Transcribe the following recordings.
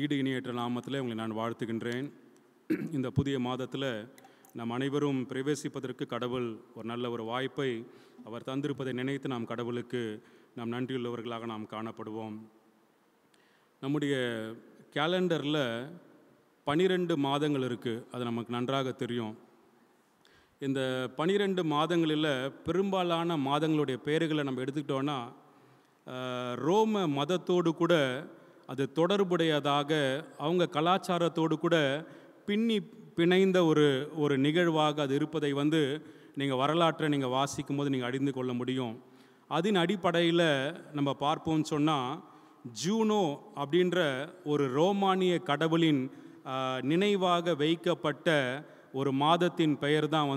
ஈடு இணையற்ற நாமத்தில் உங்களை நான் வாழ்த்துகின்றேன். இந்த புதிய மாதத்தில் நாம் அனைவரும் பிரவேசிப்பதற்கு கடவுள் ஒரு நல்ல ஒரு வாய்ப்பை அவர் தந்திருப்பதை நினைத்து நாம் கடவுளுக்கு நாம் நன்றியுள்ளவர்களாக நாம் காணப்படுவோம். நம்முடைய கேலண்டரில் 12 மாதங்கள் இருக்குது, அது நமக்கு நன்றாக தெரியும். இந்த 12 மாதங்களில் பெரும்பாலான மாதங்களுடைய பெயர்களை நம்ம எடுத்துக்கிட்டோன்னா ரோம மதத்தோடு கூட அது தொடர்புடையதாக, அவங்க கலாச்சாரத்தோடு கூட பின்னி பிணைந்த ஒரு நிகழ்வாக அது இருப்பதை நீங்கள் வரலாற்றை நீங்கள் வாசிக்கும் போது நீங்கள் அறிந்து கொள்ள முடியும். அதன் அடிப்படையில் நம்ம பார்ப்போம்னு சொன்னால், ஜூனோ அப்படின்ற ஒரு ரோமானிய கடவுளின் நினைவாக வைக்கப்பட்ட ஒரு மாதத்தின் பெயர் தான்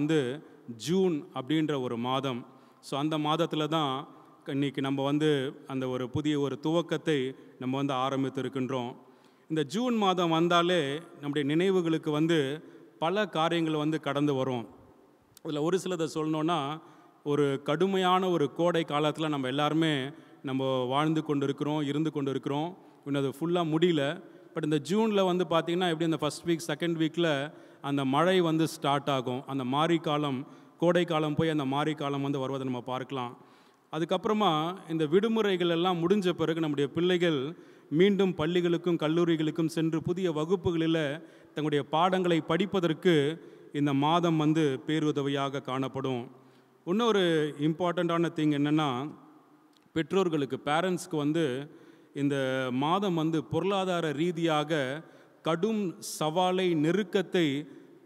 ஜூன் அப்படின்ற ஒரு மாதம். ஸோ அந்த மாதத்தில் தான் இன்றைக்கி நம்ம அந்த ஒரு புதிய ஒரு துவக்கத்தை நம்ம ஆரம்பித்திருக்கின்றோம். இந்த ஜூன் மாதம் வந்தாலே நம்முடைய நினைவுகளுக்கு பல காரியங்கள் கடந்து வரும். அதில் ஒரு சிலதை சொல்லணுன்னா, ஒரு கடுமையான ஒரு கோடை காலத்தில் நம்ம எல்லாருமே நம்ம வாழ்ந்து கொண்டு இருக்கிறோம், இருந்து கொண்டு இருக்கிறோம். இன்னும் அது ஃபுல்லாக முடியல. பட் இந்த ஜூனில் பார்த்திங்கன்னா எப்படி இந்த ஃபஸ்ட் வீக் செகண்ட் வீக்கில் அந்த மழை ஸ்டார்ட் ஆகும். அந்த மாரிக்காலம், கோடை காலம் போய் அந்த மாரிக்காலம் வருவதை நம்ம பார்க்கலாம். அதுக்கப்புறமா இந்த விடுமுறைகள் எல்லாம் முடிஞ்ச பிறகு நம்முடைய பிள்ளைகள் மீண்டும் பள்ளிகளுக்கும் கல்லூரிகளுக்கும் சென்று புதிய வகுப்புகளில் தங்களுடைய பாடங்களை படிப்பதற்கு இந்த மாதம் பேருதவியாக காணப்படும். இன்னொரு இம்பார்ட்டண்ட்டான திங் என்னென்னா, பெற்றோர்களுக்கு, பேரண்ட்ஸ்க்கு இந்த மாதம் பொருளாதார ரீதியாக கடும் சவாலை, நெருக்கத்தை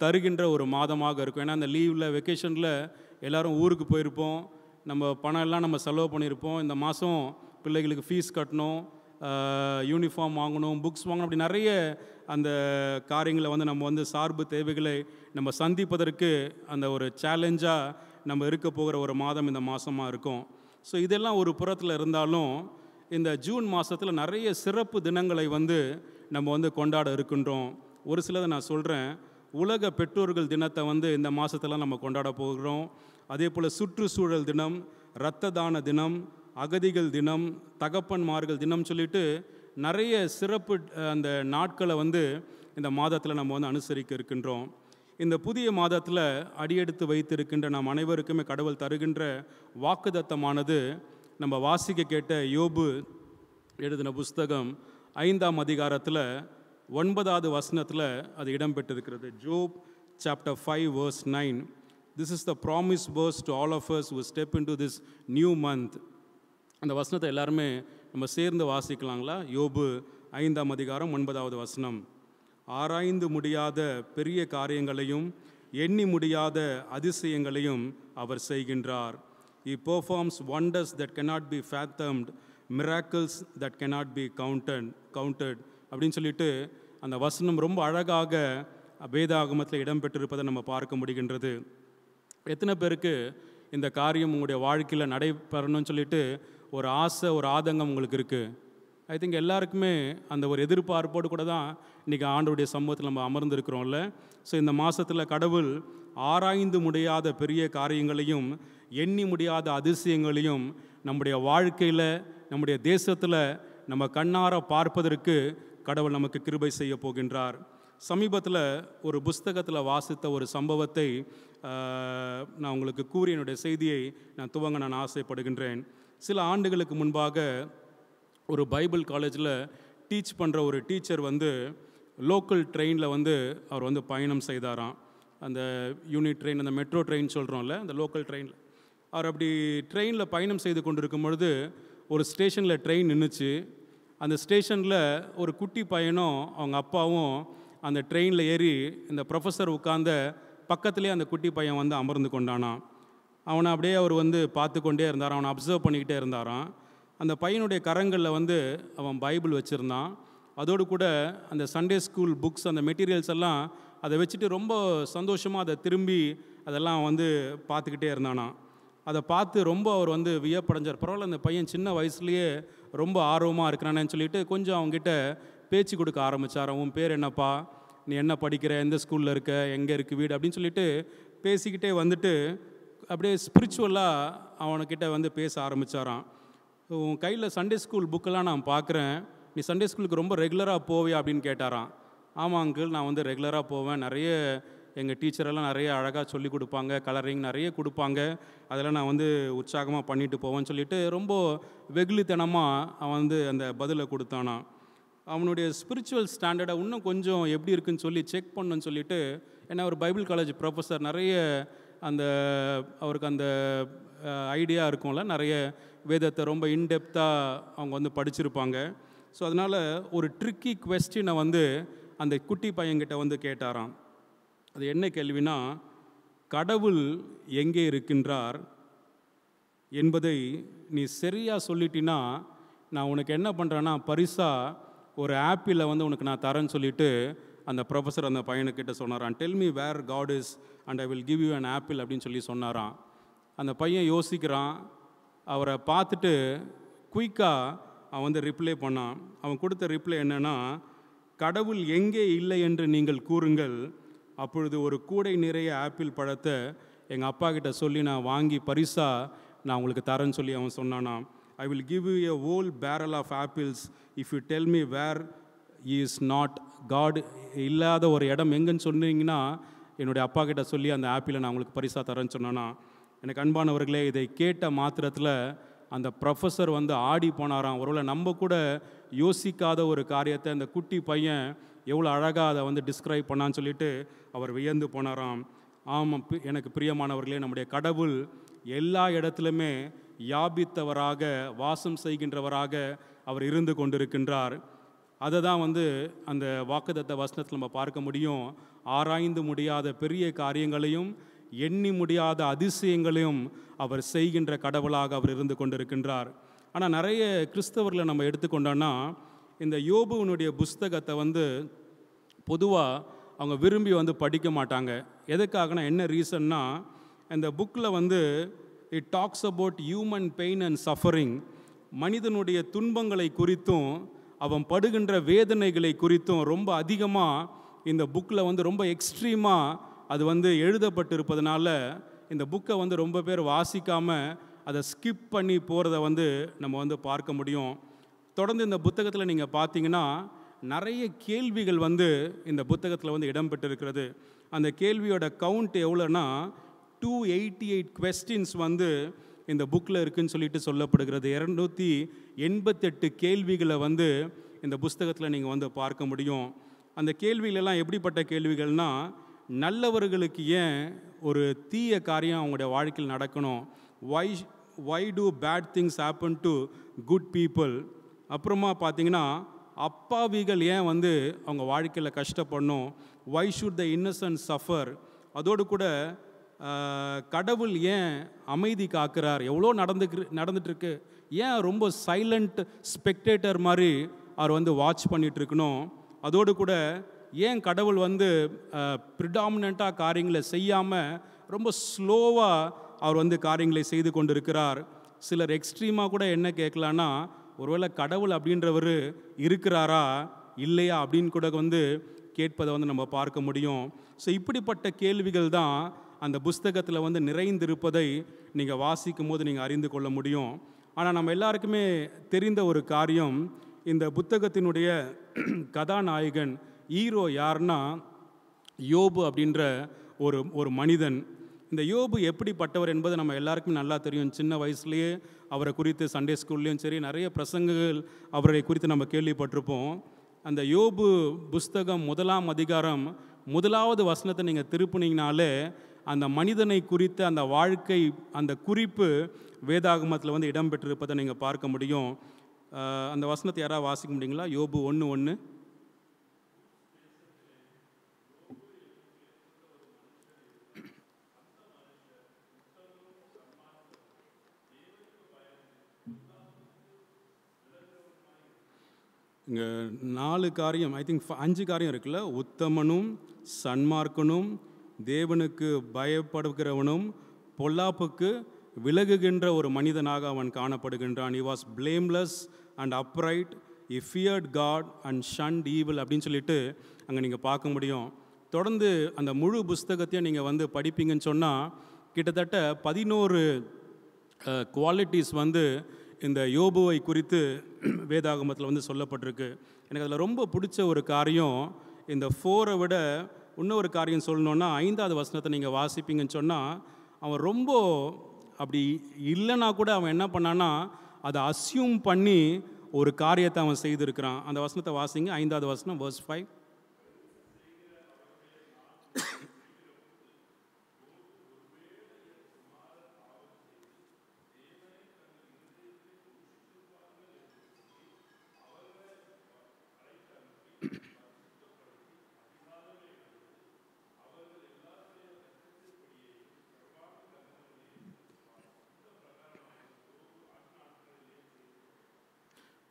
தருகின்ற ஒரு மாதமாக இருக்கும். ஏன்னா அந்த லீவில், வெக்கேஷனில் எல்லோரும் ஊருக்கு போயிருப்போம், நம்ம பணம் எல்லாம் நம்ம செலவு பண்ணியிருப்போம். இந்த மாதம் பிள்ளைகளுக்கு ஃபீஸ் கட்டணும், யூனிஃபார்ம் வாங்கணும், புக்ஸ் வாங்கணும், அப்படி நிறைய அந்த காரியங்களை நம்ம சார்பு தேவைகளை நம்ம சந்திப்பதற்கு அந்த ஒரு சேலஞ்சாக நம்ம இருக்க போகிற ஒரு மாதம் இந்த மாதமாக இருக்கும். ஸோ இதெல்லாம் ஒரு புறத்தில் இருந்தாலும், இந்த ஜூன் மாதத்தில் நிறைய சிறப்பு தினங்களை நம்ம கொண்டாட இருக்கின்றோம். ஒரு சிலதை நான் சொல்கிறேன். உலக பெற்றோர்கள் தினத்தை இந்த மாதத்தில் நம்ம கொண்டாட போகிறோம். அதே போல் சுற்றுச்சூழல் தினம், இரத்த தான தினம், அகதிகள் தினம், தகப்பன்மார்கள் தினம் சொல்லிட்டு நிறைய சிறப்பு அந்த நாட்களை இந்த மாதத்தில் நம்ம அனுசரிக்க இருக்கின்றோம். இந்த புதிய மாதத்தில் அடியெடுத்து வைத்திருக்கின்ற நாம் அனைவருக்குமே கடவுள் தருகின்ற வாக்குத்தத்தமானது நம்ம வாசிக்க கேட்ட யோபு எழுதின புஸ்தகம் 5ஆம் அதிகாரத்தில் 9வது வசனத்தில் அது இடம்பெற்றிருக்கிறது. ஜோப் chapter 5 verse 9. This is the promise verse to all of us who step into this new month. அந்த வசனத்தை எல்லாருமே நம்ம சேர்ந்து வாசிக்கலாங்களா? யோபு 5ஆம் அதிகாரம் 9வது வசனம். ஆராய்ந்து முடியாத பெரிய காரியங்களையும் எண்ணி முடியாத அதிசயங்களையும் அவர் செய்கின்றார். He performs wonders that cannot be fathomed, miracles that cannot be counted அப்படின்னு சொல்லிட்டு அந்த வசனம் ரொம்ப அழகாக வேதாகமத்தில் இடம்பெற்றிருப்பதை நம்ம பார்க்க முடிகின்றது. எத்தனை பேருக்கு இந்த காரியம் உங்களுடைய வாழ்க்கையில் நடைபெறணும்னு சொல்லிட்டு ஒரு ஆசை, ஒரு ஆதங்கம் உங்களுக்கு இருக்குது? ஐ திங்க் எல்லாருக்குமே அந்த ஒரு எதிர்பார்ப்போடு கூட தான் இன்றைக்கி ஆண்டவருடைய சமூகத்தில் நம்ம அமர்ந்திருக்கிறோம்ல. ஸோ இந்த மாதத்தில் கடவுள் ஆராய்ந்து முடியாத பெரிய காரியங்களையும் எண்ணி முடியாத அதிசயங்களையும் நம்முடைய வாழ்க்கையில், நம்முடைய தேசத்தில் நம்ம கண்ணார பார்ப்பதற்கு கடவுள் நமக்கு கிருபை செய்ய போகின்றார். சமீபத்தில் ஒரு புஸ்தகத்தில் வாசித்த ஒரு சம்பவத்தை நான் உங்களுக்கு கூறி என்னுடைய செய்தியை நான் துவங்க நான் ஆசைப்படுகின்றேன். சில ஆண்டுகளுக்கு முன்பாக ஒரு பைபிள் காலேஜில் டீச் பண்ணுற ஒரு டீச்சர் லோக்கல் ட்ரெயினில் அவர் பயணம் செய்தாராம். அந்த யூனிட் ட்ரெயின், அந்த மெட்ரோ ட்ரெயின் சொல்கிறோம்ல, அந்த லோக்கல் ட்ரெயினில் அவர் அப்படி ட்ரெயினில் பயணம் செய்து கொண்டிருக்கும் பொழுது ஒரு ஸ்டேஷனில் ட்ரெயின் நின்றுச்சு. அந்த ஸ்டேஷனில் ஒரு குட்டி பையனும் அவங்க அப்பாவும் அந்த ட்ரெயினில் ஏறி இந்த ப்ரொஃபஸர் உட்கார்ந்த பக்கத்துலேயே அந்த குட்டி பையன் அமர்ந்து கொண்டானான். அவனை அப்படியே அவர் பார்த்து கொண்டே இருந்தார், அவனை அப்சர்வ் பண்ணிக்கிட்டே இருந்தாராம். அந்த பையனுடைய கரங்களில் அவன் பைபிள் வச்சுருந்தான். அதோடு கூட அந்த சண்டே ஸ்கூல் புக்ஸ், அந்த மெட்டீரியல்ஸ் எல்லாம் அதை வச்சுட்டு ரொம்ப சந்தோஷமாக அதை திரும்பி அதெல்லாம் பார்த்துக்கிட்டே இருந்தானான். அதை பார்த்து ரொம்ப அவர் வியப்படைஞ்சார். பரவாயில்ல, அந்த பையன் சின்ன வயசுலேயே ரொம்ப ஆர்வமாக இருக்கிறானேன்னு சொல்லிட்டு கொஞ்சம் அவங்ககிட்ட பேச்சு கொடுக்க ஆரம்பித்தார். உன் பேர் என்னப்பா, நீ என்ன படிக்கிற, எந்த ஸ்கூலில் இருக்க, எங்கே இருக்குது வீடு அப்படின்னு சொல்லிட்டு பேசிக்கிட்டே அப்படியே ஸ்பிரிச்சுவலாக அவனுக்கிட்ட பேச ஆரம்பித்தாராம். உன் கையில் சண்டே ஸ்கூல் புக்கெல்லாம் நான் பார்க்குறேன், நீ சண்டே ஸ்கூலுக்கு ரொம்ப ரெகுலராக போவியா அப்படின்னு கேட்டாராம். ஆமாம் அங்கிள், நான் வந்து ரெகுலராக போவேன், நிறைய எங்கள் டீச்சரெல்லாம் நிறைய அழகாக சொல்லி கொடுப்பாங்க, கலரிங் நிறைய கொடுப்பாங்க, அதெல்லாம் நான் வந்து உற்சாகமாக பண்ணிட்டு போவேன்னு சொல்லிட்டு ரொம்ப வெகுளித்தனமாக அவன் வந்து அந்த பதிலை கொடுத்தானான். அவனுடைய ஸ்பிரிச்சுவல் ஸ்டாண்டர்டை இன்னும் கொஞ்சம் எப்படி இருக்குன்னு சொல்லி செக் பண்ணணுன்னு சொல்லிட்டு, ஏன்னா ஒரு பைபிள் காலேஜ் ப்ரொஃபஸர், நிறைய அந்த அவருக்கு அந்த ஐடியா இருக்கும்ல, நிறைய வேதத்தை ரொம்ப இன்டெப்த்தாக அவங்க வந்து படிச்சிருப்பாங்க. ஸோ அதனால் ஒரு ட்ரிக்கி குவெஸ்டினை வந்து அந்த குட்டி பையன்கிட்ட வந்து கேட்டாராம். அது என்ன கேள்வினா, கடவுள் எங்கே இருக்கின்றார் என்பதை நீ சரியாக சொல்லிட்டினா நான் உனக்கு என்ன பண்ணுறேன்னா பரிசாக ஒரு ஆப்பிளை வந்து உனக்கு நான் தரேன்னு சொல்லிட்டு அந்த ப்ரொஃபஸர் அந்த பையனுக்கிட்ட சொன்னாராம். Tell me where God is and I will give you an apple அப்படின்னு சொல்லி சொன்னாராம். அந்த பையன் யோசிக்கிறான். அவரை பார்த்துட்டு குயிக்காக அவன் வந்து ரிப்ளை பண்ணான். அவன் கொடுத்த ரிப்ளை என்னென்னா, கடவுள் எங்கே இல்லை என்று நீங்கள் கூறுங்கள், அப்பொழுது ஒரு கூடை நிறைய ஆப்பிள் பழத்தை எங்கள் அப்பா கிட்ட சொல்லி நான் வாங்கி பரிசாக நான் உங்களுக்கு தரேன்னு சொல்லி அவன் சொன்னானா. I will give you a whole barrel of apples if you tell me where is not God. இல்லாத ஒரு இடம் எங்கன்னு சொன்னீங்கன்னா என்னுடைய அப்பா கிட்ட சொல்லி அந்த ஆப்பிளை நான் உங்களுக்கு பரிசாக தரேன்னு சொன்னானா. எனக்கு அன்பானவர்களே, இதை கேட்ட மாத்திரத்தில் அந்த ப்ரொஃபஸர் வந்து ஆடி போனாராம். ஒருவேளை நம்ம கூட யோசிக்காத ஒரு காரியத்தை அந்த குட்டி பையன் எவ்வளோ அழகாக அதை வந்து டிஸ்கிரைப் பண்ணான்னு சொல்லிட்டு அவர் வியந்து போனாராம். ஆமாம், எனக்கு பிரியமானவர்களே, நம்முடைய கடவுள் எல்லா இடத்துலையுமே யாபித்தவராக வாசம் செய்கின்றவராக அவர் இருந்து கொண்டிருக்கின்றார். அதை தான் வந்து அந்த வாக்குத்தத்த வசனத்தில் நம்ம பார்க்க முடியும். ஆராய்ந்து முடியாத பெரிய காரியங்களையும் எண்ணி முடியாத அதிசயங்களையும் அவர் செய்கின்ற கடவுளாக அவர் இருந்து கொண்டிருக்கின்றார். ஆனால் நிறைய கிறிஸ்தவர்களை நம்ம எடுத்துக்கொண்டோன்னா இந்த யோபுவினுடைய புஸ்தகத்தை வந்து பொதுவாக அவங்க விரும்பி வந்து படிக்க மாட்டாங்க. எதுக்காகனா, என்ன ரீசன்னா, இந்த புக்கில் வந்து it talks about human pain and suffering, மனிதனுடைய துன்பங்களை குறித்தும் அவன் படுகின்ற வேதனைகளை குறித்தும் ரொம்ப அதிகமாக இந்த புக்கில் வந்து ரொம்ப எக்ஸ்ட்ரீமாக அது வந்து எழுதப்பட்டிருப்பதனால இந்த புக்கை வந்து ரொம்ப பேர் வாசிக்காமல் அதை ஸ்கிப் பண்ணி போகிறத வந்து நம்ம வந்து பார்க்க முடியும். தொடர்ந்து இந்த புத்தகத்தில் நீங்கள் பார்த்தீங்கன்னா நிறைய கேள்விகள் வந்து இந்த புத்தகத்தில் வந்து இடம்பெற்றிருக்கிறது. அந்த கேள்வியோட கவுண்ட் எவ்வளோன்னா 288 questions வந்து இந்த புக்கில் இருக்குதுன்னு சொல்லிட்டு சொல்லப்படுகிறது. 288 கேள்விகளை வந்து இந்த புஸ்தகத்தில் நீங்கள் வந்து பார்க்க முடியும். அந்த கேள்விகளெல்லாம் எப்படிப்பட்ட கேள்விகள்னால், நல்லவர்களுக்கு ஏன் ஒரு தீய காரியம் அவங்களுடைய வாழ்க்கையில் நடக்கணும், why do bad things happen to good people, அப்புறமா பார்த்தீங்கன்னா அப்பாவிகள் ஏன் வந்து அவங்க வாழ்க்கையில் கஷ்டப்படணும், why should the innocent suffer, அதோடு கூட கடவுள் ஏன் அமைதி காக்கிறார், எவ்வளோ நடந்துட்டுருக்கு, ஏன் ரொம்ப சைலண்ட் ஸ்பெக்டேட்டர் மாதிரி அவர் வந்து வாட்ச் பண்ணிகிட்டு இருக்கணும், அதோடு கூட ஏன் கடவுள் வந்து ப்ரிடாமினண்ட்டாக காரியங்களை செய்யாமல் ரொம்ப ஸ்லோவாக அவர் வந்து காரியங்களை செய்து கொண்டு இருக்கிறார். சிலர் எக்ஸ்ட்ரீமாக கூட என்ன கேட்கலான்னா, ஒருவேளை கடவுள் அப்படின்றவர் இருக்கிறாரா இல்லையா அப்படின்னு கூட வந்து கேட்பதை வந்து நம்ம பார்க்க முடியும். ஸோ இப்படிப்பட்ட கேள்விகள் தான் அந்த புஸ்தகத்தில் வந்து நிறைந்திருப்பதை நீங்கள் வாசிக்கும் போது நீங்கள் அறிந்து கொள்ள முடியும். ஆனால் நம்ம எல்லாருக்குமே தெரிந்த ஒரு காரியம், இந்த புத்தகத்தினுடைய கதாநாயகன் ஹீரோ யாருன்னா யோபு அப்படின்ற ஒரு மனிதன். இந்த யோபு எப்படிப்பட்டவர் என்பது நம்ம எல்லாருக்குமே நல்லா தெரியும். சின்ன வயசுலேயே அவரை குறித்து சண்டே ஸ்கூல்லேயும் சரி நிறைய பிரசங்கங்கள் அவரை குறித்து நம்ம கேள்விப்பட்டிருப்போம். அந்த யோபு புஸ்தகம் 1ஆம் அதிகாரம் 1வது வசனத்தை நீங்கள் திருப்பினீங்கனாலே அந்த மனிதனை குறித்த அந்த வாழ்க்கை அந்த குறிப்பு வேதாகமத்தில் வந்து இடம்பெற்றிருப்பதை நீங்கள் பார்க்க முடியும். அந்த வசனத்தை யாராவது வாசிக்க முடியுங்களா? யோபு 1:1. இங்கே 4 காரியம், ஐ திங்க் 5 காரியம் இருக்குல்ல. உத்தமனும் சன்மார்க்கனும் தேவனுக்கு பயப்படுகிறவனும் பொல்லாப்புக்கு விலகுகின்ற ஒரு மனிதனாக அவன் காணப்படுகின்றான். he was blameless and upright, he feared God and shunned evil அப்படின்னு சொல்லிட்டு அங்கே நீங்கள் பார்க்க முடியும். தொடர்ந்து அந்த முழு புஸ்தகத்தையும் நீங்கள் வந்து படிப்பீங்கன்னு சொன்னால் கிட்டத்தட்ட 11 குவாலிட்டிஸ் வந்து இந்த யோபுவை குறித்து வேதாகமத்தில் வந்து சொல்லப்பட்டிருக்கு. எனக்கு அதில் ரொம்ப பிடிச்ச ஒரு காரியம், இந்த 4 விட இன்னொரு காரியம் சொல்லணுன்னா 5வது வசனத்தை நீங்கள் வாசிப்பீங்கன்னு சொன்னால், அவன் ரொம்ப அப்படி இல்லைன்னா கூட அவன் என்ன பண்ணான்னா அதை அஸ்யூம் பண்ணி ஒரு காரியத்தை அவன் செய்திருக்கிறான். அந்த வசனத்தை வாசிங்க, 5வது வசனம், verse 5.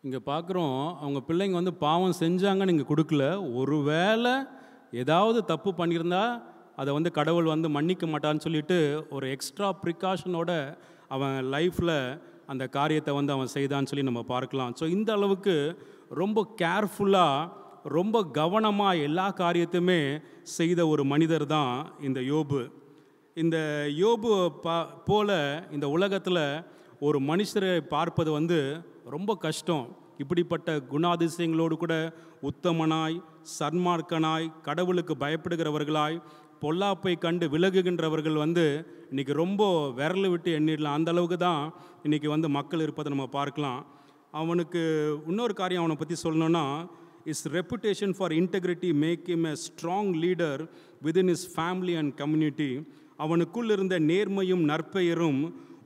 இங்கே பார்க்குறோம், அவங்க பிள்ளைங்க வந்து பாவம் செஞ்சாங்கன்னு இங்கே கொடுக்கல. ஒரு வேளை ஏதாவது தப்பு பண்ணியிருந்தா அதை வந்து கடவுள் வந்து மன்னிக்க மாட்டான்னு சொல்லிட்டு ஒரு எக்ஸ்ட்ரா ப்ரிகாஷனோட அவன் லைஃப்பில் அந்த காரியத்தை வந்து அவன் செய்தான்னு சொல்லி நம்ம பார்க்கலாம். ஸோ இந்த அளவுக்கு ரொம்ப கேர்ஃபுல்லாக, ரொம்ப கவனமாக எல்லா காரியத்தையுமே செய்த ஒரு மனிதர் தான் இந்த யோபு. இந்த யோபு போல இந்த உலகத்தில் ஒரு மனுஷரை பார்ப்பது வந்து ரொம்ப கஷ்டம். இப்படிப்பட்ட குணாதிசயங்களோடு கூட உத்தமனாய், சன்மார்க்கனாய், கடவுளுக்கு பயப்படுகிறவர்களாய், பொல்லாப்பை கண்டு விலகுகின்றவர்கள் வந்து இன்றைக்கி ரொம்ப விரல் விட்டு எண்ணிடலாம். அந்த அளவுக்கு தான் இன்றைக்கி வந்து மக்கள் இருப்பதை நம்ம பார்க்கலாம். அவனுக்கு இன்னொரு காரியம் அவனை பற்றி சொல்லணுன்னா, his reputation for integrity make him a strong leader within his family and community. அவனுக்குள் இருந்த நேர்மையும் நற்பெயரும்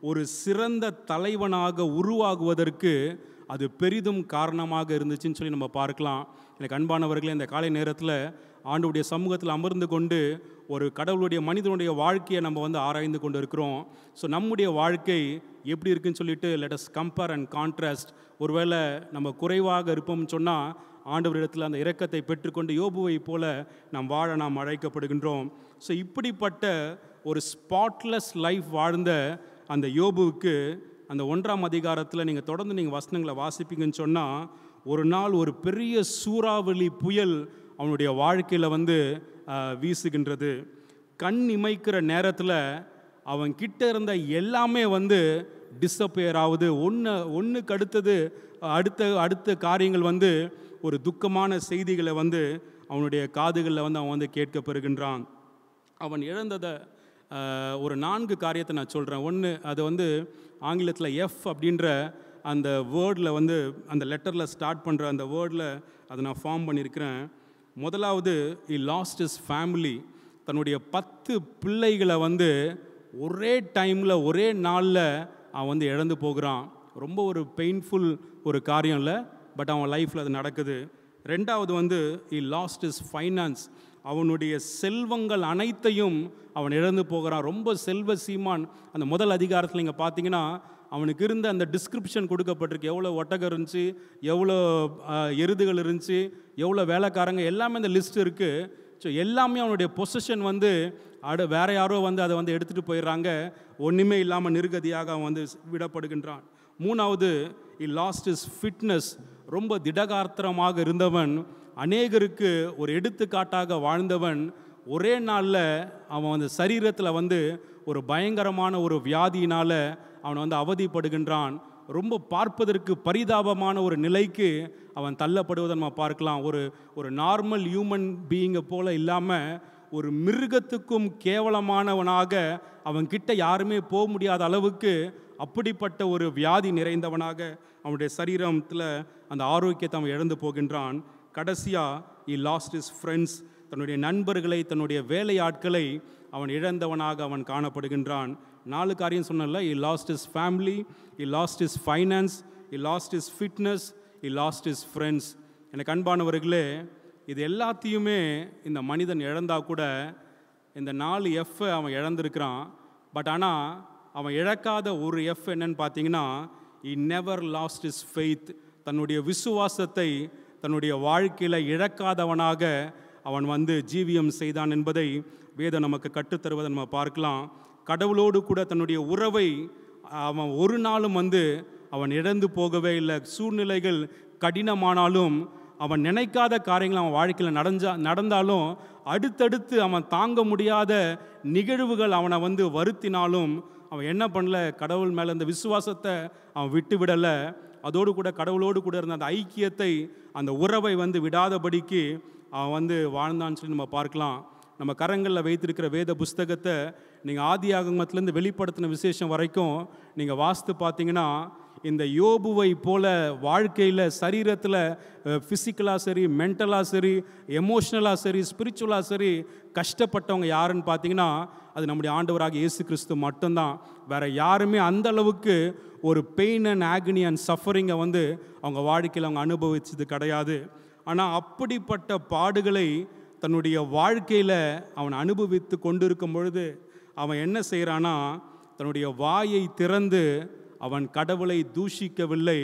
ஒரு சிறந்த தலைவனாக உருவாகுவதற்கு அது பெரிதும் காரணமாக இருந்துச்சுன்னு சொல்லி நம்ம பார்க்கலாம். எனக்கு அன்பானவர்களே, இந்த காலை நேரத்தில் ஆண்டவருடைய சமூகத்தில் அமர்ந்து கொண்டு ஒரு கடவுளுடைய மனிதனுடைய வாழ்க்கையை நம்ம வந்து ஆராய்ந்து கொண்டு இருக்கிறோம். ஸோ நம்முடைய வாழ்க்கை எப்படி இருக்குன்னு சொல்லிட்டு let us compare and contrast. ஒருவேளை நம்ம குறைவாக இருப்போம்னு சொன்னால் ஆண்டவரிடத்தில் அந்த இரக்கத்தை பெற்றுக்கொண்டு யோபுவை போல நாம் வாழ நாம் அழைக்கப்படுகின்றோம். ஸோ இப்படிப்பட்ட ஒரு ஸ்பாட்லெஸ் லைஃப் வாழ்ந்த அந்த யோபுவுக்கு அந்த 1ஆம் அதிகாரத்தில் நீங்கள் தொடர்ந்து நீங்கள் வசனங்களை வாசிப்பீங்கன்னு சொன்னால், ஒரு நாள் ஒரு பெரிய சூறாவளி புயல் அவனுடைய வாழ்க்கையில் வந்து வீசுகின்றது. கண் இமைக்கிற நேரத்தில் அவன் கிட்ட இருந்த எல்லாமே வந்து டிஸப்பியர் ஆகுது. ஒன்றுக்கு அடுத்தது அடுத்த காரியங்கள் வந்து ஒரு துக்கமான செய்திகளை வந்து அவனுடைய காதுகளில் வந்து அவன் வந்து கேட்க பெறுகின்றான். அவன் இழந்ததை ஒரு 4 காரியத்தை நான் சொல்கிறேன். ஒன்று, அது வந்து ஆங்கிலத்தில் எஃப் அப்படின்ற அந்த வேர்டில் வந்து அந்த லெட்டரில் ஸ்டார்ட் பண்ணுற அந்த வேர்டில் அதை நான் ஃபார்ம் பண்ணியிருக்கிறேன். முதலாவது, he lost his family. தன்னுடைய 10 பிள்ளைகளை வந்து ஒரே டைமில் ஒரே நாளில் அவன் வந்து இழந்து போகிறான். ரொம்ப ஒரு பெயின்ஃபுல் ஒரு காரியம் இல்லை, பட் அவன் லைஃப்பில் அது நடக்குது. 2வது வந்து he lost his finance. அவனுடைய செல்வங்கள் அனைத்தையும் அவன் இழந்து போகிறான். ரொம்ப செல்வ சீமான். அந்த முதல் அதிகாரத்தில் நீங்கள் பார்த்தீங்கன்னா அவனுக்கு இருந்த அந்த டிஸ்கிரிப்ஷன் கொடுக்கப்பட்டிருக்கு. எவ்வளோ ஒட்டகம் இருந்துச்சு, எவ்வளோ எருதுகள் இருந்துச்சு, எவ்வளோ வேலைக்காரங்க, எல்லாமே அந்த லிஸ்ட் இருக்குது. ஸோ எல்லாமே அவனுடைய பொசிஷன் வந்து வேறு யாரோ வந்து அதை வந்து எடுத்துகிட்டு போயிடுறாங்க. ஒன்றுமே இல்லாமல் நிர்கதியாக அவன் வந்து விடப்படுகின்றான். 3வது, he lost his fitness. ரொம்ப திடகாத்திரமாக இருந்தவன், அநேகருக்கு ஒரு எடுத்துக்காட்டாக வாழ்ந்தவன், ஒரே நாளில் அவன் அந்த சரீரத்தில் வந்து ஒரு பயங்கரமான ஒரு வியாதியினால் அவன் வந்து அவதிப்படுகின்றான். ரொம்ப பார்ப்பதற்கு பரிதாபமான ஒரு நிலைக்கு அவன் தள்ளப்படுவதை நம்ம பார்க்கலாம். ஒரு நார்மல் ஹியூமன் பீயிங்கை போல இல்லாமல் ஒரு மிருகத்துக்கும் கேவலமானவனாக அவன்கிட்ட யாருமே போக முடியாத அளவுக்கு அப்படிப்பட்ட ஒரு வியாதி நிறைந்தவனாக அவனுடைய சரீரத்தில் அந்த ஆரோக்கியத்தை அவன் இழந்து போகின்றான். கடைசியாக he lost his friends. தன்னுடைய நண்பர்களை, தன்னுடைய வேலையாட்களை அவன் இழந்தவனாக அவன் காணப்படுகின்றான். 4 காரியம் சொன்னல. he lost his family, he lost his finance, he lost his fitness, he lost his friends. எனக்கு அன்பானவர்களே, இது எல்லாத்தையுமே இந்த மனிதன் இழந்தா கூட இந்த 4 எஃப் அவன் இழந்திருக்கிறான். பட் ஆனால் அவன் இழக்காத ஒரு எஃப் என்னன்னு பார்த்தீங்கன்னா, he never lost his faith. தன்னுடைய விசுவாசத்தை தன்னுடைய வாழ்க்கையில் இழக்காதவனாக அவன் வந்து ஜீவியம் செய்தான் என்பதை வேதம் நமக்கு கற்றுத்தருவதை நம்ம பார்க்கலாம். கடவுளோடு கூட தன்னுடைய உறவை அவன் ஒரு நாளும் வந்து அவன் இழந்து போகவே இல்லை. சூழ்நிலைகள் கடினமானாலும், அவன் நினைக்காத காரியங்கள் அவன் வாழ்க்கையில் நடந்தாலும், அடுத்தடுத்து அவன் தாங்க முடியாத நிகழ்வுகள் அவனை வந்து வருத்தினாலும் அவன் என்ன பண்ணல, கடவுள் மேலே அந்த விசுவாசத்தை அவன் விட்டு விடலை. அதோடு கூட கடவுளோடு கூட இருந்த அந்த ஐக்கியத்தை, அந்த உறவை விடாதபடிக்கு அவன் வாழ்ந்தான்னு சொல்லி நம்ம பார்க்கலாம். நம்ம கரங்களில் வைத்திருக்கிற வேத புஸ்தகத்தை நீங்கள் ஆதியாகமத்திலேருந்து வெளிப்படுத்தின விசேஷம் வரைக்கும் நீங்கள் வாசித்து பார்த்தீங்கன்னா, இந்த யோபுவை போல வாழ்க்கையில் சரீரத்தில் ஃபிசிக்கலாக சரி, மென்டலாக சரி, எமோஷ்னலாக சரி, ஸ்பிரிச்சுவலாக சரி கஷ்டப்பட்டவங்க யாருன்னு பார்த்தீங்கன்னா, அது நம்முடைய ஆண்டவராக இயேசு கிறிஸ்து மட்டும்தான். வேறு யாருமே அந்த அளவுக்கு ஒரு பெயின் அண்ட் ஆக்னி அண்ட் சஃபரிங்கை அவங்க வாழ்க்கையில் அவங்க அனுபவிச்சது கிடையாது. ஆனால் அப்படிப்பட்ட பாடுகளை தன்னுடைய வாழ்க்கையில் அவன் அனுபவித்து கொண்டிருக்கும் பொழுது அவன் என்ன செய்கிறான்னா, தன்னுடைய வாயை திறந்து அவன் கடவுளை தூஷிக்கவில்லை,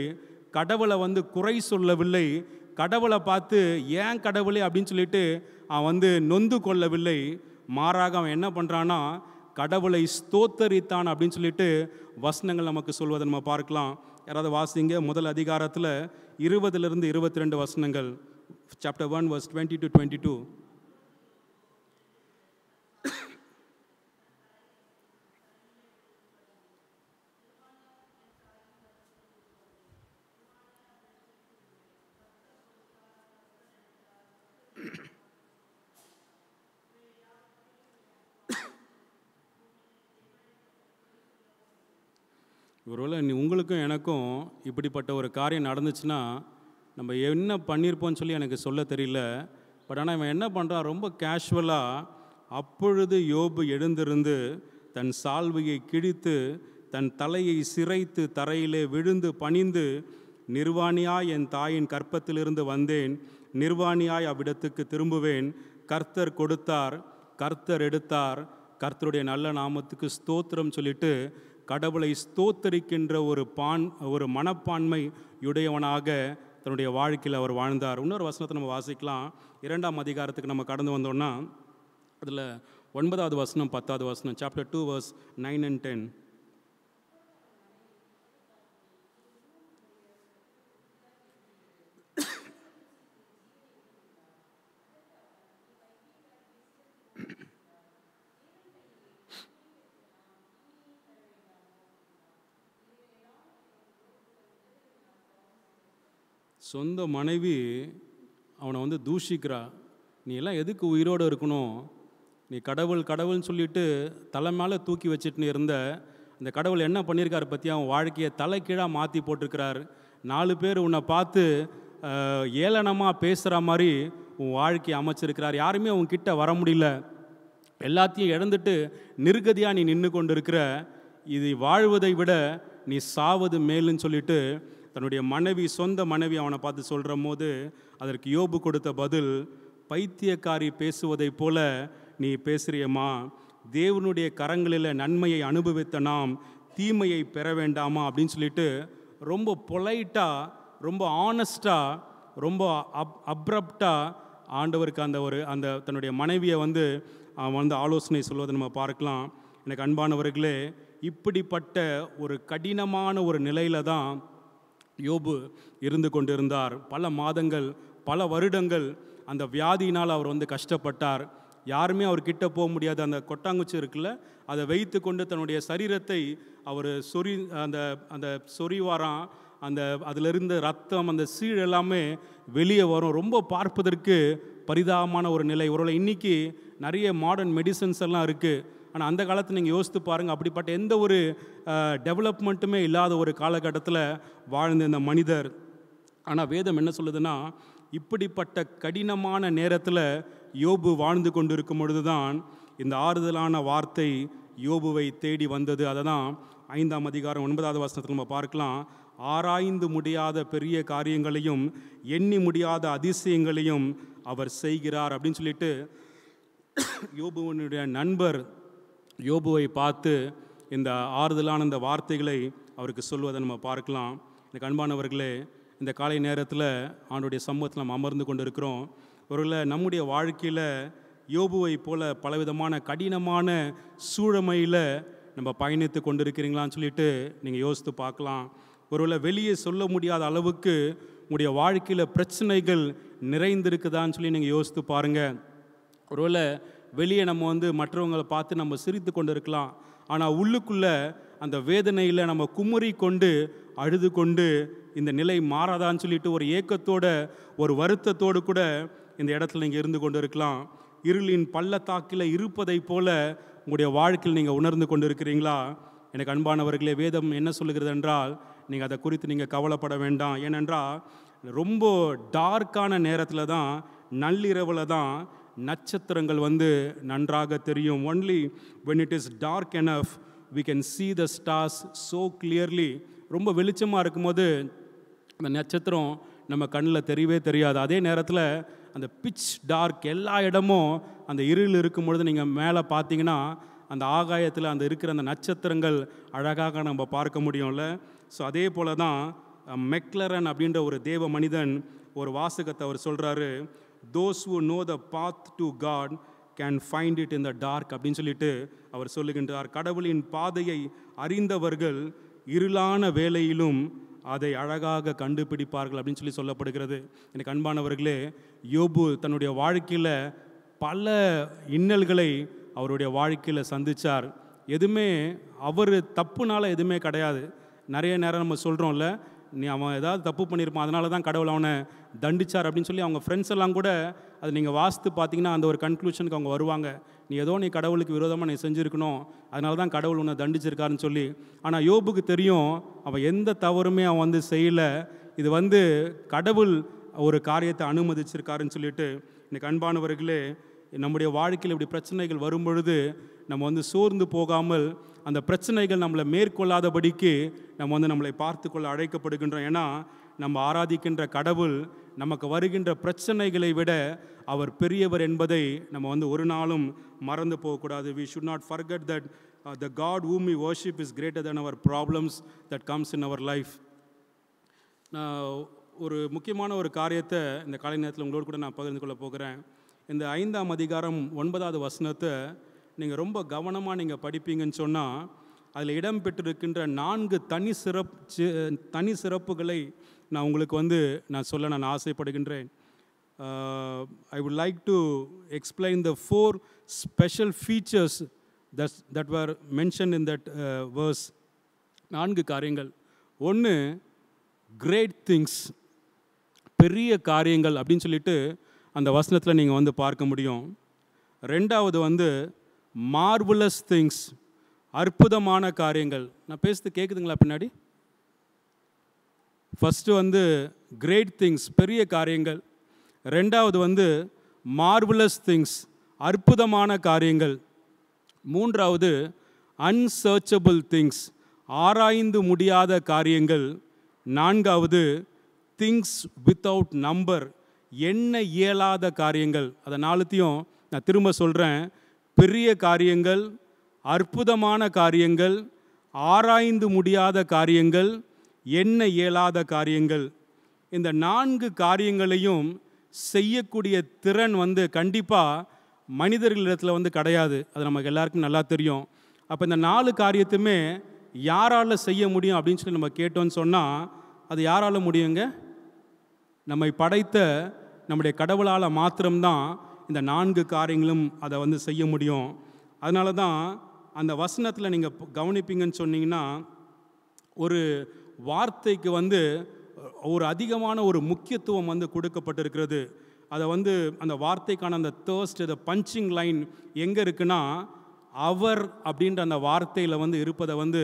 கடவுளை குறை சொல்லவில்லை, கடவுளை பார்த்து ஏன் கடவுளே அப்படின்னு சொல்லிட்டு அவன் நொந்து கொள்ளவில்லை. மாறாக அவன் என்ன பண்ணுறான்னா, கடவுளை ஸ்தோத்தரித்தான் அப்படின்னு சொல்லிட்டு வசனங்கள் நமக்கு சொல்வதை நம்ம பார்க்கலாம். யாராவது வாசிங்க, முதல் அதிகாரத்தில் 20 to 22 வசனங்கள். Chapter 1 verse 20 to 22. ஒருவேளை உங்களுக்கும் எனக்கும் இப்படிப்பட்ட ஒரு காரியம் நடந்துச்சுன்னா நம்ம என்ன பண்ணியிருப்போம்னு சொல்லி எனக்கு சொல்ல தெரியல. பட் ஆனால் இவன் என்ன பண்ணுறான், ரொம்ப கேஷுவலாக, அப்பொழுது யோபு எழுந்திருந்து தன் சால்வையை கிழித்து தன் தலையை சிரைத்து தரையிலே விழுந்து பணிந்து, நிர்வாணியாய் என் தாயின் கற்பத்திலிருந்து வந்தேன், நிர்வாணியாய் அவ்விடத்துக்கு திரும்புவேன், கர்த்தர் கொடுத்தார், கர்த்தர் எடுத்தார், கர்த்தருடைய நல்ல நாமத்துக்கு ஸ்தோத்திரம் சொல்லிட்டு கடவுளை ஸ்தோத்தரிக்கின்ற ஒரு மனப்பான்மை உடையவனாக தன்னுடைய வாழ்க்கையில் அவர் வாழ்ந்தார். இன்னொரு வசனத்தை நம்ம வாசிக்கலாம். 2ஆம் அதிகாரத்துக்கு நம்ம கடந்து வந்தோம்னா அதில் 9வது வசனம் 10வது வசனம். Chapter 2 verse 9 and 10. சொந்த மனைவி அவனை தூஷிக்கிறா. நீ எல்லாம் எதுக்கு உயிரோடு இருக்கணும், நீ கடவுள்னு சொல்லிட்டு தலை மேலே தூக்கி வச்சுட்டு இருந்த அந்த கடவுள் என்ன பண்ணியிருக்காரு பற்றி அவன் வாழ்க்கையை தலைக்கீழாக மாற்றி போட்டிருக்கிறார். 4 பேர் உன்னை பார்த்து ஏளனமாக பேசுகிற மாதிரி உன் வாழ்க்கையை அமைச்சிருக்கிறார். யாருமே உன்கிட்ட வர முடியல, எல்லாத்தையும் இழந்துட்டு நிர்கதியாக நீ நின்று கொண்டு இருக்கிற, இது வாழ்வதை விட நீ சாவது மேலுன்னு சொல்லிட்டு தன்னுடைய சொந்த மனைவி அவனை பார்த்து சொல்கிற போது அதற்கு யோபு கொடுத்த பதில், பைத்தியக்காரி பேசுவதை போல நீ பேசுறியம்மா, தேவனுடைய கரங்களில் நன்மையை அனுபவித்த நாம் தீமையை பெற வேண்டாமா அப்படின்னு சொல்லிட்டு ரொம்ப பொலைட்டாக, ரொம்ப ஆனஸ்டாக, ரொம்ப அப்ரப்டாக ஆண்டவருக்கு அந்த தன்னுடைய மனைவியை அவன் ஆலோசனை சொல்வதை நம்ம பார்க்கலாம். எனக்கு அன்பானவர்களே, இப்படிப்பட்ட ஒரு கடினமான ஒரு நிலையில தான் யோபு இருந்து கொண்டிருந்தார். பல மாதங்கள், பல வருடங்கள் அந்த வியாதியினால் அவர் கஷ்டப்பட்டார். யாருமே அவர்கிட்ட போக முடியாது. அந்த கொட்டாங்குச்சி இருக்குல்ல, அதை வைத்து கொண்டு தன்னுடைய சரீரத்தை அவர் அந்த சொறிவாராம். அதிலிருந்து ரத்தம், அந்த சீழ் எல்லாமே வெளியே வரும். ரொம்ப பார்ப்பதற்கு பரிதாபமான ஒரு நிலை. ஒருவேளை இன்றைக்கி நிறைய மாடர்ன் மெடிசன்ஸ் எல்லாம் இருக்குது. ஆனால் அந்த காலத்தில் நீங்கள் யோசித்து பாருங்கள், அப்படிப்பட்ட எந்த ஒரு டெவலப்மெண்ட்டுமே இல்லாத ஒரு காலகட்டத்தில் வாழ்ந்த இந்த மனிதர். ஆனால் வேதம் என்ன சொல்லுதுன்னா, இப்படிப்பட்ட கடினமான நேரத்தில் யோபு வாழ்ந்து கொண்டு இருக்கும் பொழுது தான் இந்த ஆறுதலான வார்த்தை யோபுவை தேடி வந்தது. அதை தான் 5ஆம் அதிகாரம் 9வது வசனத்தில் நம்ம பார்க்கலாம். ஆராய்ந்து முடியாத பெரிய காரியங்களையும் எண்ணி முடியாத அதிசயங்களையும் அவர் செய்கிறார் அப்படின்னு சொல்லிட்டு யோபுவனுடைய நண்பர் யோபுவை பார்த்து இந்த ஆறுதலான இந்த வார்த்தைகளை அவருக்கு சொல்வதை நம்ம பார்க்கலாம். எனக்கு அன்பானவர்களே, இந்த காலை நேரத்தில் ஆண்டுடைய சமூகத்தில் நம்ம அமர்ந்து கொண்டு இருக்கிறோம். ஒருவேளை நம்முடைய வாழ்க்கையில் யோபுவை போல பலவிதமான கடினமான சூழமையில் நம்ம பயணித்து கொண்டு இருக்கிறீங்களான்னு சொல்லிட்டு நீங்கள் யோசித்து பார்க்கலாம். ஒருவேளை வெளியே சொல்ல முடியாத அளவுக்கு உங்களுடைய வாழ்க்கையில் பிரச்சனைகள் நிறைந்திருக்குதான்னு சொல்லி நீங்கள் யோசித்து பாருங்கள். ஒருவேளை வெளியே நம்ம மற்றவங்களை பார்த்து நம்ம சிரித்து கொண்டு இருக்கலாம். ஆனால் உள்ளுக்குள்ளே அந்த வேதனையில் நம்ம குமுறி கொண்டு அழுது கொண்டு இந்த நிலை மாறாதான்னு சொல்லிட்டு ஒரு ஏக்கத்தோட ஒரு வருத்தத்தோடு கூட இந்த இடத்துல நீங்கள் இருந்து கொண்டு இருக்கலாம். இருளின் பள்ளத்தாக்கில் இருப்பதை போல உங்களுடைய வாழ்க்கையில் நீங்கள் உணர்ந்து கொண்டு இருக்கிறீங்களா? எனக்கு அன்பானவர்களே, வேதம் என்ன சொல்லுகிறது என்றால், நீங்கள் அதை குறித்து நீங்கள் கவலைப்பட வேண்டாம். ஏனென்றால் ரொம்ப டார்க்கான நேரத்தில் தான், நள்ளிரவில் தான் நட்சத்திரங்கள் வந்து நன்றாக தெரியும். Only when it is dark enough we can see the stars so clearly. ரொம்ப வெளிச்சமாக இருக்கும்போது அந்த நட்சத்திரம் நம்ம கண்ணில் தெரியவே தெரியாது. அதே நேரத்தில் அந்த பிட்ச் டார்க் எல்லா இடமும் அந்த இருள் இருக்கும் பொழுது நீங்கள் மேலே பார்த்தீங்கன்னா அந்த ஆகாயத்தில் அந்த இருக்கிற அந்த நட்சத்திரங்கள் அழகாக நம்ம பார்க்க முடியும்ல. ஸோ அதே போல தான் மெக்லரன் அப்படின்ற ஒரு தேவ மனிதன் ஒரு வாசகத்தை அவர் சொல்கிறாரு, those who know the path to God can find it in the dark அப்படின்னு சொல்லிட்டு அவர் சொல்லுகின்றார். கடவுளின் பாதையை அறிந்தவர்கள் இருளான வேளையிலும் அதை அழகாக கண்டுபிடிப்பார்கள் அப்படின்னு சொல்லி சொல்லப்படுகிறது. எனக்கு அன்பானவர்களே, யோபு தன்னுடைய வாழ்க்கையில் பல இன்னல்களை அவருடைய வாழ்க்கையில் சந்தித்தார். எதுவுமே அவர் தப்புனால எதுவுமே கிடையாது. நிறைய நேரம் நம்ம சொல்கிறோம்ல, அவன் ஏதாவது தப்பு பண்ணியிருப்பான், அதனால தான் கடவுள் அவனை தண்டிச்சார் அப்படின்னு சொல்லி அவங்க ஃப்ரெண்ட்ஸ் எல்லாம் கூட அது நீங்கள் வாசித்து பார்த்தீங்கன்னா அந்த ஒரு கன்க்ளூஷனுக்கு அவங்க வருவாங்க. நீ கடவுளுக்கு விரோதமாக நீ செஞ்சுருக்கணும், அதனால தான் கடவுள் உன்னை தண்டிச்சிருக்காருன்னு சொல்லி. ஆனால் யோபுக்கு தெரியும் அவன் எந்த தவறுமே அவன் வந்து செய்யலை, இது வந்து கடவுள் ஒரு காரியத்தை அனுமதிச்சிருக்காருன்னு சொல்லிட்டு. இன்னைக்கு அன்பானவர்களே, நம்முடைய வாழ்க்கையில் இப்படி பிரச்சனைகள் வரும்பொழுது நம்ம வந்து சோர்ந்து போகாமல் அந்த பிரச்சனைகள் நம்மளை மேற்கொள்ளாதபடிக்கு நம்ம வந்து நம்மளை பார்த்து கொள்ள அழைக்கப்படுகின்றோம். ஏன்னா நம்ம ஆராதிக்கின்ற கடவுள் நமக்கு வருகின்ற பிரச்சனைகளை விட அவர் பெரியவர் என்பதை நம்ம வந்து ஒரு நாளும் மறந்து போகக்கூடாது. We should not forget that the God whom we worship is greater than our problems that comes in our life. நான் ஒரு முக்கியமான ஒரு காரியத்தை இந்த காலை நேரத்தில் உங்களோடு கூட நான் பகிர்ந்து கொள்ள போகிறேன். இந்த 5ஆம் அதிகாரம் 9வது வசனத்தை நீங்கள் ரொம்ப கவனமாக நீங்கள் படிப்பீங்கன்னு சொன்னால் அதில் இடம்பெற்றிருக்கின்ற 4 தனி சிறப்புகளை நான் உங்களுக்கு வந்து நான் ஆசைப்படுகின்றேன். I would like to explain the 4 special features that were mentioned in that verse. 4 காரியங்கள். 1, great things, பெரிய காரியங்கள் அப்படின்னு சொல்லிட்டு அந்த வசனத்தில் நீங்கள் வந்து பார்க்க முடியும். 2வது வந்து மார்வலஸ் திங்ஸ், அற்புதமான காரியங்கள். நான் பேசுறது கேட்குதுங்களா பின்னாடி? ஃபஸ்ட்டு வந்து கிரேட் திங்ஸ், பெரிய காரியங்கள். 2வது வந்து மார்வலஸ் திங்ஸ், அற்புதமான காரியங்கள். 3வது அன்சர்ச்சபிள் திங்ஸ், ஆராய்ந்து முடியாத காரியங்கள். 4வது திங்ஸ் வித்தவுட் நம்பர், எண்ண இயலாத காரியங்கள். அதை 4த்தையும் நான் திரும்ப சொல்கிறேன். பெரிய காரியங்கள், அற்புதமான காரியங்கள், ஆராய்ந்து முடியாத காரியங்கள், எண்ண இயலாத காரியங்கள். இந்த 4 காரியங்களையும் செய்யக்கூடிய திறன் வந்து கண்டிப்பாக மனிதர்களிடத்தில் வந்து கிடையாது. அது நமக்கு எல்லாருக்கும் நல்லா தெரியும். அப்போ இந்த 4 காரியத்துமே யாரால் செய்ய முடியும் அப்படின்னு சொல்லி நம்ம கேட்டோன்னு சொன்னால் அது யாரால் முடியுங்க? நம்மை படைத்த நம்முடைய கடவுளால் மாத்திரம்தான் இந்த 4 காரியங்களும் அதை வந்து செய்ய முடியும். அதனால தான் அந்த வசனத்தில் நீங்கள் கவனிப்பீங்கன்னு சொன்னீங்கன்னா ஒரு வார்த்தைக்கு வந்து ஒரு அதிகமான ஒரு முக்கியத்துவம் வந்து கொடுக்கப்பட்டிருக்கிறது. அதை வந்து அந்த வார்த்தைக்கான அந்த தேர்ஸ்ட், அந்த பஞ்சிங் லைன் எங்கே இருக்குன்னா, அவர் அப்படின்ற அந்த வார்த்தையில் வந்து இருப்பதை வந்து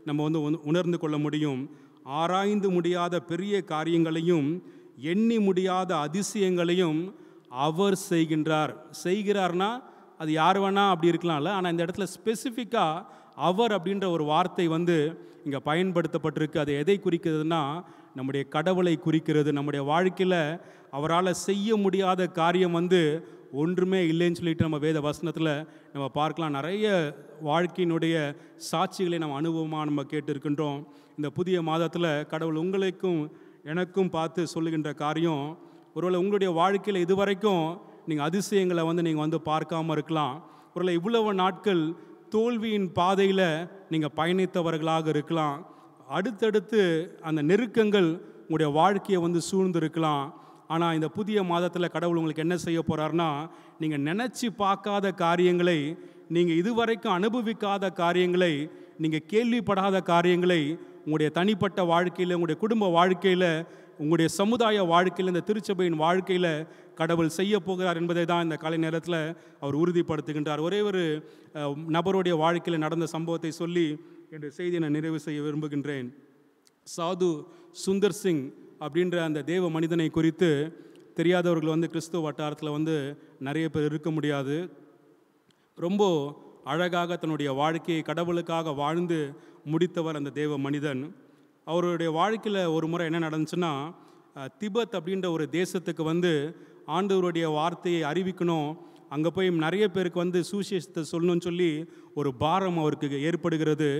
நம்ம வந்து உணர்ந்து கொள்ள முடியும். ஆராய்ந்து முடியாத பெரிய காரியங்களையும் எண்ணி முடியாத அதிசயங்களையும் அவர் செய்கிறார்னா அது யார் வேணால் அப்படி இருக்கலாம்ல. ஆனால் இந்த இடத்துல ஸ்பெசிஃபிக்காக அவர் அப்படின்ற ஒரு வார்த்தை வந்து இங்கே பயன்படுத்தப்பட்டிருக்கு. அது எதை குறிக்கிறதுனா நம்முடைய கடவுளை குறிக்கிறது. நம்முடைய வாழ்க்கையில் அவரால் செய்ய முடியாத காரியம் வந்து ஒன்றுமே இல்லைன்னு சொல்லிட்டு நம்ம வேத வசனத்தில் நம்ம பார்க்கலாம். நிறைய வாழ்க்கையினுடைய சாட்சிகளை நம்ம அனுபவமாக நம்ம கேட்டிருக்கின்றோம். இந்த புதிய மாதத்தில் கடவுள் உங்களுக்கும் எனக்கும் பார்த்து சொல்லுகின்ற காரியம், ஒருவேளை உங்களுடைய வாழ்க்கையில் இதுவரைக்கும் நீங்கள் அதிசயங்களை வந்து நீங்கள் வந்து பார்க்காம இருக்கலாம். ஒருவேளை இவ்வளவு நாட்கள் தோல்வியின் பாதையில் நீங்கள் பயணித்தவர்களாக இருக்கலாம். அடுத்தடுத்து அந்த நெருக்கங்கள் உங்களுடைய வாழ்க்கையை வந்து சூழ்ந்திருக்கலாம். ஆனால் இந்த புதிய மாதத்தில் கடவுள் உங்களுக்கு என்ன செய்ய போகிறாருன்னா, நீங்கள் நினச்சி பார்க்காத காரியங்களை, நீங்கள் இதுவரைக்கும் அனுபவிக்காத காரியங்களை, நீங்கள் கேள்விப்படாத காரியங்களை உங்களுடைய தனிப்பட்ட வாழ்க்கையில், உங்களுடைய குடும்ப வாழ்க்கையில், உங்களுடைய சமுதாய வாழ்க்கையில், இந்த திருச்சபையின் வாழ்க்கையில் கடவுள் செய்ய போகிறார் என்பதை தான் இந்த காலை நேரத்தில் அவர் உறுதிப்படுத்துகின்றார். ஒரே ஒரு நபருடைய வாழ்க்கையில் நடந்த சம்பவத்தை சொல்லி என்னுடைய செய்தியை நான் நிறைவு செய்ய விரும்புகின்றேன். சாது சுந்தர் சிங் அப்படின்ற அந்த தேவ மனிதனை குறித்து தெரியாதவர்கள் கிறிஸ்துவ வட்டாரத்தில் நிறைய பேர் இருக்க முடியாது. ரொம்ப அழகாக தன்னுடைய வாழ்க்கையை கடவுளுக்காக வாழ்ந்து முடித்தவர் அந்த தேவ மனிதன். அவருடைய வாழ்க்கையில் ஒரு முறை என்ன நடந்துச்சுன்னா, திபெத் அப்படின்ற ஒரு தேசத்துக்கு ஆண்டவருடைய வார்த்தையை அறிவிக்கணும், அங்கே போய் நிறைய பேருக்கு சுவிசேஷத்தை சொல்லணும்னு சொல்லி ஒரு பாரம் அவருக்கு ஏற்படுகிறது.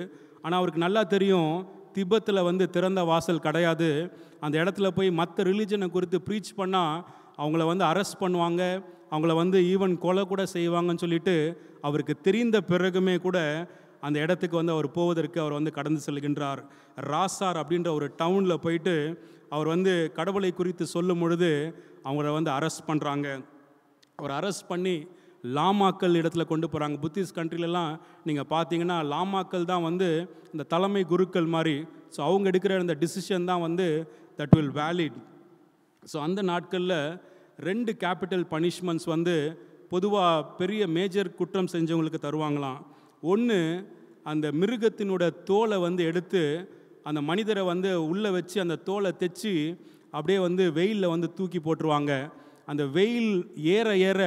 ஆனால் அவருக்கு நல்லா தெரியும், திபெத்தில் திறந்த வாசல் கிடையாது. அந்த இடத்துல போய் மற்ற ரிலீஜனை குறித்து ப்ரீச் பண்ணால் அவங்கள அரெஸ்ட் பண்ணுவாங்க, அவங்கள ஈவன் கொலை கூட செய்வாங்கன்னு சொல்லிட்டு அவருக்கு தெரிந்த பிறகுமே கூட அந்த இடத்துக்கு அவர் போவதற்கு அவர் கடந்து செல்கின்றார். ராசார் அப்படின்ற ஒரு டவுனில் போயிட்டு அவர் கடவுளை குறித்து சொல்லும் பொழுது அவங்கள அரெஸ்ட் பண்ணுறாங்க. அவர் அரெஸ்ட் பண்ணி லாமாக்கள் இடத்துல கொண்டு போகிறாங்க. புத்திஸ்ட் கண்ட்ரிலெலாம் நீங்கள் பார்த்தீங்கன்னா லாமாக்கள் தான் இந்த தலைமை குருக்கள் மாதிரி. ஸோ அவங்க எடுக்கிற அந்த டிசிஷன் தான் தட் வில் வேலிட். ஸோ அந்த நாட்களில் 2 கேபிட்டல் பனிஷ்மெண்ட்ஸ் பொதுவாக பெரிய மேஜர் குற்றம் செஞ்சவங்களுக்கு தருவாங்களாம். ஒன்று, அந்த மிருகத்தினோட தோலை எடுத்து அந்த மனிதரை உள்ளே வச்சு அந்த தோலை தைச்சி அப்படியே வெயிலில் தூக்கி போட்டுருவாங்க. அந்த வெயில் ஏற ஏற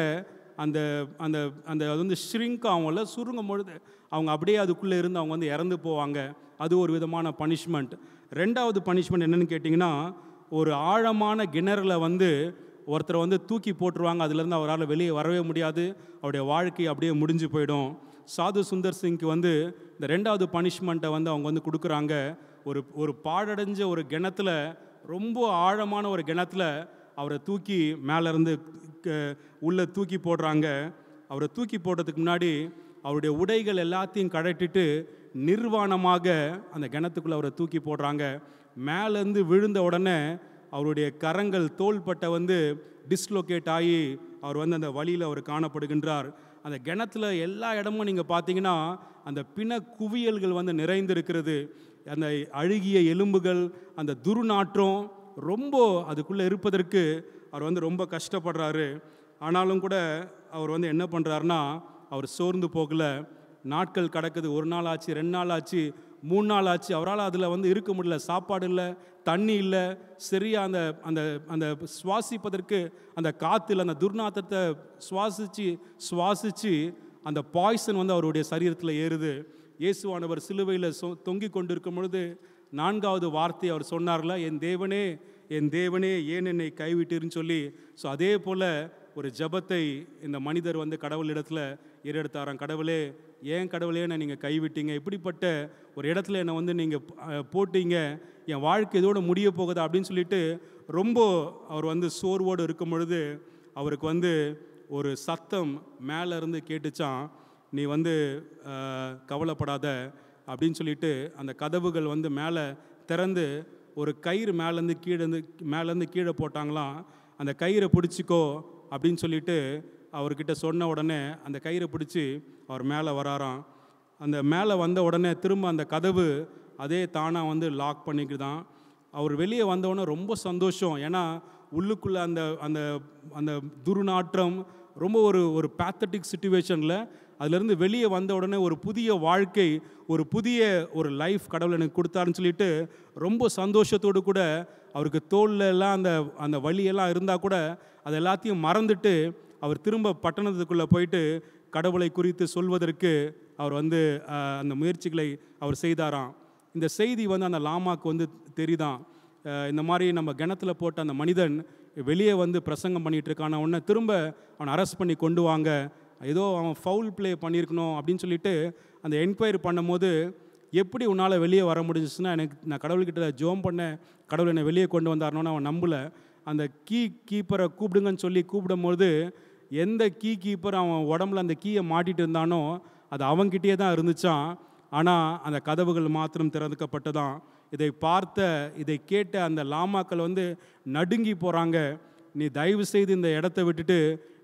அந்த அந்த அந்த அது ஷ்ரிங்க் ஆகும்ல, சுருங்கும் பொழுது அவங்க அப்படியே அதுக்குள்ளே இருந்து அவங்க இறந்து போவாங்க. அது ஒரு விதமான பனிஷ்மெண்ட். 2வது பனிஷ்மெண்ட் என்னென்னு கேட்டிங்கன்னா, ஒரு ஆழமான கிணறுல ஒருத்தரை தூக்கி போட்டுருவாங்க. அதுலேருந்து அவரால் வெளியே வரவே முடியாது, அவருடைய வாழ்க்கை அப்படியே முடிஞ்சு போயிடும். சாது சுந்தர் சிங்க்கு இந்த 2வது பனிஷ்மெண்ட்டை அவங்க கொடுக்குறாங்க. ஒரு பாழடைஞ்ச ஒரு கிணத்துல, ரொம்ப ஆழமான ஒரு கிணத்துல அவரை தூக்கி மேலேருந்து உள்ளே தூக்கி போடுறாங்க. அவரை தூக்கி போடுறதுக்கு முன்னாடி அவருடைய உடைகள் எல்லாத்தையும் கழட்டிட்டு நிர்வாணமாக அந்த கிணத்துக்குள்ளே அவரை தூக்கி போடுறாங்க. மேலேருந்து விழுந்த உடனே அவருடைய கரங்கள் தோள்பட்டை டிஸ்லோகேட் ஆகி அவர் அந்த வழியில் அவர் காணப்படுகின்றார். அந்த கிணத்துல எல்லா இடமும் நீங்கள் பார்த்தீங்கன்னா அந்த பிண குவியல்கள் நிறைந்திருக்கிறது. அந்த அழுகிய எலும்புகள், அந்த துர்நாற்றம் ரொம்ப அதுக்குள்ளே இருப்பதற்கு அவர் ரொம்ப கஷ்டப்படுறாரு. ஆனாலும் கூட அவர் என்ன பண்ணுறாருன்னா, அவர் சோர்ந்து போகல. நாட்கள் கடக்குது. 1 நாள் ஆச்சு, 2 நாள் ஆச்சு, 3 நாள் ஆச்சு. அவரால் அதில் இருக்க முடியல. சாப்பாடு இல்லை, தண்ணி இல்லை, சரியாக அந்த அந்த அந்த சுவாசிப்பதற்கு அந்த காற்றுல அந்த துர்நாற்றத்தை சுவாசித்து அந்த பாய்சன் அவருடைய சரீரத்தில் ஏறுது. இயேசுவானவர் சிலுவையில் தொங்கி கொண்டிருக்கும் பொழுது 4வது வார்த்தை அவர் சொன்னார்ல, என் தேவனே என் தேவனே ஏன் என்னை கைவிட்டீர்னு சொல்லி. ஸோ அதே போல் ஒரு ஜபத்தை இந்த மனிதர் கடவுளிடத்தில் ஏறெடுத்தாராம். கடவுளே, ஏன் கடவுளே என்னை நீங்கள் கைவிட்டீங்க, இப்படிப்பட்ட ஒரு இடத்துல என்னை நீங்கள் போட்டீங்க, என் வாழ்க்கை இதோடு முடிய போகுதா அப்படின்னு சொல்லிட்டு ரொம்ப அவர் சோர்வோடு இருக்கும் பொழுது அவருக்கு ஒரு சத்தம் மேலே இருந்து கேட்டுச்சான். நீ கவலைப்படாத அப்படின்னு சொல்லிட்டு அந்த கதவுகள் மேலே திறந்து ஒரு கயிறு மேலேருந்து கீழே போட்டாங்களாம். அந்த கயிறை பிடிச்சிக்கோ அப்படின்னு சொல்லிட்டு அவர்கிட்ட சொன்ன உடனே அந்த கயிறை பிடிச்சி அவர் மேலே வராராம். அந்த மேலே வந்த உடனே திரும்ப அந்த கதவு அதே தானாக லாக் பண்ணிக்குதான். அவர் வெளியே வந்தவுடனே ரொம்ப சந்தோஷம். ஏன்னா உள்ளுக்குள்ளே அந்த அந்த அந்த துர்நாற்றம் ரொம்ப ஒரு பேத்தட்டிக் சிச்சுவேஷனில் அதுலேருந்து வெளியே வந்த உடனே ஒரு புதிய வாழ்க்கை, ஒரு புதிய ஒரு லைஃப் கடவுள் எனக்கு கொடுத்தாருன்னு சொல்லிட்டு ரொம்ப சந்தோஷத்தோடு கூட அவருக்கு தோளில் எல்லாம் அந்த அந்த வலியெல்லாம் இருந்தால் கூட அது எல்லாத்தையும் மறந்துட்டு அவர் திரும்ப பட்டணத்துக்குள்ளே போயிட்டு கடவுளை குறித்து சொல்வதற்கு அவர் அந்த முயற்சிகளை அவர் செய்தாராம். இந்த செய்தி அந்த லாமாக்கு தெரியுதான். இந்த மாதிரி நம்ம கிணத்துல போட்ட அந்த மனிதன் வெளியே பிரசங்கம் பண்ணிகிட்டு இருக்கான உடனே திரும்ப அவனை அரெஸ்ட் பண்ணி கொண்டு வாங்க, ஏதோ அவன் ஃபவுல் ப்ளே பண்ணியிருக்கணும் அப்படின்னு சொல்லிட்டு அந்த என்கொயரி பண்ணும்போது, எப்படி உன்னால் வெளியே வர முடிஞ்சிச்சுன்னா, நான் கடவுள்கிட்ட ஜோம் பண்ணேன், கடவுள் என்னை வெளியே கொண்டு வந்தார்னோன்னு அவன் நம்பலை. அந்த கீப்பரை கூப்பிடுங்கன்னு சொல்லி கூப்பிடும்போது எந்த கீப்பர் அவன் உடம்புல அந்த கீயை மாட்டிகிட்டு இருந்தானோ அது அவன்கிட்டயே தான் இருந்துச்சான். ஆனால் அந்த கதவுகள் மாத்திரம் திறந்துக்கப்பட்டதான். இதை கேட்ட அந்த லாமாக்கள் நடுங்கி போகிறாங்க. நீ தயவு செய்து இந்த இடத்த விட்டுட்டு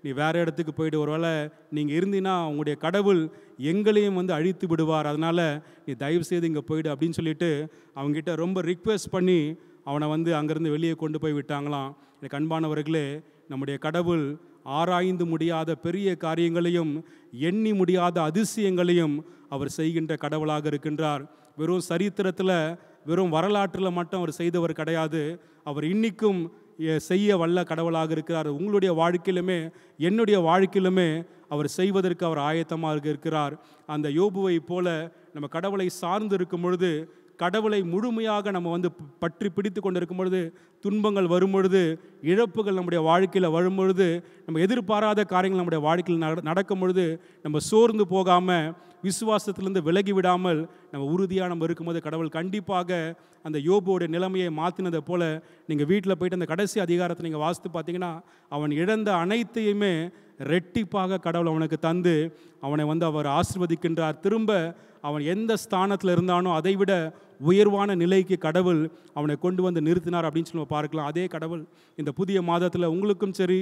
நீ வேறு இடத்துக்கு போயிட்டு ஒருவேளை நீங்கள் இருந்தீங்கன்னா உங்களுடைய கடவுள் எங்களையும் வந்து அழித்து விடுவார், அதனால் நீ தயவுசெய்து இங்கே போயிடு அப்படின்னு சொல்லிட்டு அவங்ககிட்ட ரொம்ப ரிக்வெஸ்ட் பண்ணி அவனை வந்து அங்கேருந்து வெளியே கொண்டு போய் விட்டாங்களாம். எனக்கு அன்பானவர்களே, நம்முடைய கடவுள் ஆராய்ந்து முடியாத பெரிய காரியங்களையும் எண்ணி முடியாத அதிசயங்களையும் அவர் செய்கின்ற கடவுளாக இருக்கின்றார். வெறும் சரித்திரத்தில் வெறும் வரலாற்றில் மட்டும் அவர் செய்தவர் கிடையாது, அவர் இன்னிக்கும் செய்ய வல்ல கடவுளாக இருக்கிறார். உங்களுடைய வாழ்க்கையிலுமே என்னுடைய வாழ்க்கையிலுமே அவர் செய்வதற்கு அவர் ஆயத்தமாக இருக்கிறார். அந்த யோபுவை போல நம்ம கடவுளை சார்ந்து இருக்கும் பொழுது, கடவுளை முழுமையாக நம்ம வந்து பற்றி பிடித்து கொண்டு இருக்கும் பொழுது, துன்பங்கள் வரும் பொழுது, இழப்புகள் நம்முடைய வாழ்க்கையில் வரும் பொழுது, நம்ம எதிர்பாராத காரியங்கள் நம்முடைய வாழ்க்கையில் நடக்கும் பொழுது நம்ம சோர்ந்து போகாமல், விசுவாசத்திலிருந்து விலகி விடாமல் நம்ம உறுதியாக நம்ம இருக்கும்போது கடவுள் கண்டிப்பாக அந்த யோபுவோட நிலைமையை மாற்றினதை போல, நீங்கள் வீட்டில் போயிட்டு அந்த கடைசி அதிகாரத்தை நீங்கள் வாசித்து பார்த்தீங்கன்னா, அவன் இழந்த அனைத்தையுமே ரெட்டிப்பாக கடவுள் அவனுக்கு தந்து அவனை வந்து அவர் ஆசீர்வதிக்கின்றார். திரும்ப அவன் எந்த ஸ்தானத்தில் இருந்தானோ அதை விட உயர்வான நிலைக்கு கடவுள் அவனை கொண்டு வந்து நிறுத்தினார் அப்படின்னு சொல்லி பார்க்கலாம். அதே கடவுள் இந்த புதிய மாதத்தில் உங்களுக்கும் சரி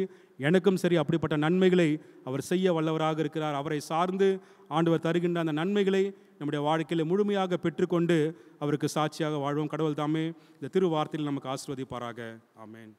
எனக்கும் சரி அப்படிப்பட்ட நன்மைகளை அவர் செய்ய வல்லவராக இருக்கிறார். அவரை சார்ந்து ஆண்டவர் தருகின்ற அந்த நன்மைகளை நம்முடைய வாழ்க்கையில் முழுமையாக பெற்றுக்கொண்டு அவருக்கு சாட்சியாக வாழ்வோம். கடவுள் தாமே இந்த திருவார்த்தையில் நமக்கு ஆசீர்வதிப்பாராக. ஆமென்.